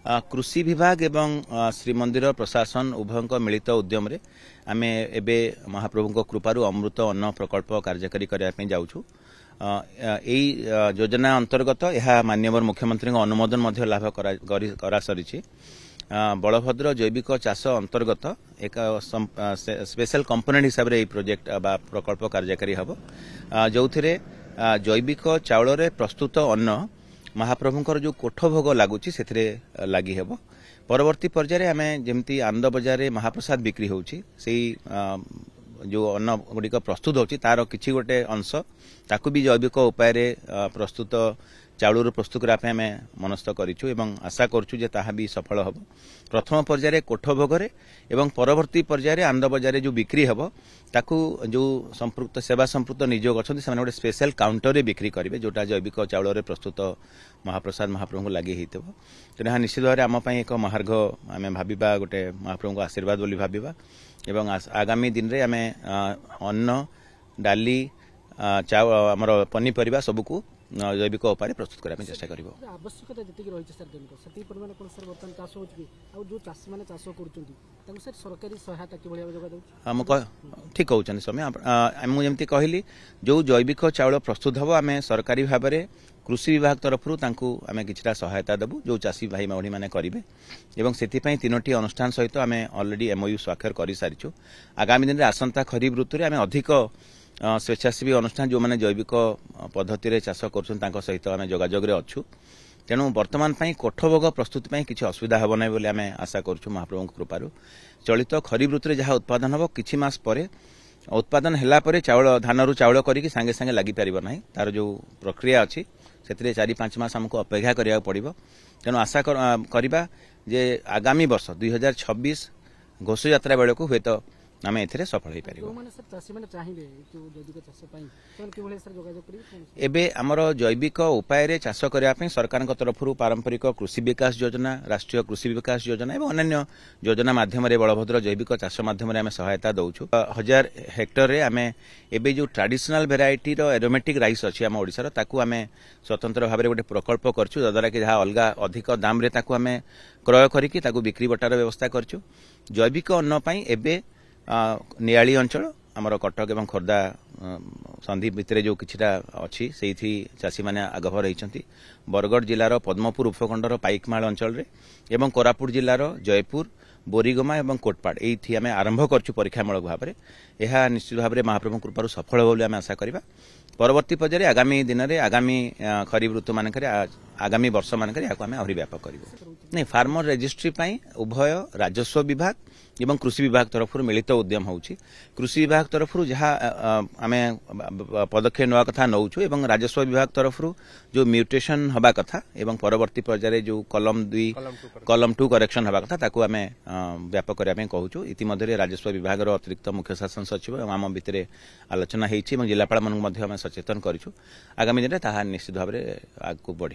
कृषि विभाग एवं श्रीमंदिर प्रशासन उभय मिलित उद्यम रे आमे एबे महाप्रभु कृपारू अमृत अन्न प्रकल्प कार्यकारी करने जाऊँ। योजना अंतर्गत यह माननीय मुख्यमंत्री अनुमोदन लाभ करा सरी। बलभद्र जैविक चाष अंतर्गत एक स्पेशल कंपोनेंट हिसाब से प्रोजेक्ट बा प्रकल्प कार्यकारी हम जो जैविक चाउल रे प्रस्तुत अन्न महाप्रभुंकर जो कोठ भोग लगुच से लगी हेब। परवर्ती पर्यायर आम जमी आनंद बजार महाप्रसाद बिक्री होची जो अन्न गुड़िक प्रस्तुत होची तार किछि गोटे अंश ताकू भी जैविक उपाय प्रस्तुत चाउल प्रस्तुत करने आम मनस्थ करूँ। आशा करुँ ताहा भी सफल हम। प्रथम पर्यायर कोठ भोगरे एवं परवर्ती पर्यायर आनंद बजार जो बिक्री हम ताकू जो संपृक्त सेवा संपृक्त निजोग अच्छा से गोटे स्पेशल काउंटर रे बिक्री करेंगे जोटा जैविक चाउल प्रस्तुत महाप्रसाद महाप्रभु लगे हो। तेणु यहाँ निश्चित भाव आम एक महार्घ आम भाविबा गोटे महाप्रभु आशीर्वाद बोली भाविबा एवं आगामी दिन रे आमे अन्न डाली चाउल आमर पनीपरिया सबको जैविक उपाय प्रस्तुत करने चेष्टा करिवो। आवश्यकता जतिक रही सर दिन सती परिमाण कोन सर बर्तन चाष होछि आ जो चाषी माने चाष करूछंती ताको सर सरकारी सहायता के भलिया जगह दउ हम ठीक कहउछन समय हम जेमति कहली जो जैविक चाउल प्रस्तुत हबो आमे सरकारी भाव में कृषि विभाग तरफ तांकु आमे किछटा सहायता देबु जो चाषी भाई मौड़ी माने करिवे एवं सेति पई तीनोटी अनुष्ठान सहित आमे ऑलरेडी एमओयू स्वाक्षर करि सारिछु। आगामी दिन रे आसंता खरीफ ऋतु रे आमे अधिक स्वेच्छासेवी अनुष्ठान जो मैंने जैविक पद्धति चाष कर सहित आम जोगाजोग अच्छु। तेणु बर्तमान कोठ भोग प्रस्तुति किसी असुविधा हे ना बोली आम आशा करूँ महाप्रभु कृपारू। चलित खरीफ ऋतु जहाँ उत्पादन हम किछि मास पर उत्पादन है चाउल धान चाउल करके सांगे सांगे लगी पार ना तार जो प्रक्रिया अच्छी से 4-5 मास आमको अपेक्षा करा पड़ो। तेणु आशा करवा जे आगामी वर्ष 2026 घोष यात्रा बेलू हुए तो आम ए सफल हो पार। एबे आमर जैविक उपाय चाष करने सरकार तरफ पारंपरिक कृषि विकास योजना राष्ट्रीय कृषि विकास योजना और अन्य योजना माध्यम बलभद्र जैविक चाष माध्यम सहायता दौचु। 1000 हेक्टर रे आमे एबे जो ट्रेडिशनल वेराइटी एरोमेटिक राइस अच्छी आम ओडिशार ताकू आमे स्वतंत्र भाव में गोटे प्रकल्प करछु जद्वारा कि जहाँ अलग अधिक दाम रे ताकू आमे क्रय करिकी ताकू बिक्री बटार व्यवस्था करछु। जैविक अन्न पई एबे नियाली अंचल आमर कटक एवं खोर्धा संधि भितर जो किछिटा अच्छी से चाषी मैंने आगभर रही। बरगढ़ जिलार पद्मपुर उपखंडर पाइकमाल अंचल रे एवं कोरापुट जिलार जयपुर बोरीगमा एवं कोटपाड़ ये आम आरंभ करछु परीक्षामूलक भाव में। यह निश्चित भाव में महाप्रभु कृपारू सफल हो आम आशा करवा। परवर्ती पर्यायर आगामी दिन में आगामी खरीफ ऋतु मानक आगामी वर्ष मानक आम आहरी व्यापक कर नहीं फार्मर रेजिस्ट्री उभय राजस्व विभाग एवं कृषि विभाग तरफ मिलित उद्यम होउछि। कृषि विभाग तरफ जहाँ आम पदक्षेप नवा कथा नौछु एवं राजस्व विभाग तरफ जो म्यूटेशन हवा कथा एवं परवर्ती पर्यायर जो कलम 2 कलम 2 करेक्शन हवा कथा ताकू आम व्यापक करने कहूँ। इतिमध्य राजस्व विभाग अतिरिक्त मुख्य शासन सचिव आम भितर आलोचना होती जिलापाल मानक सचेतन करूँ। आगामी दिन में ताहा निश्चित भाव में आगू बढ़।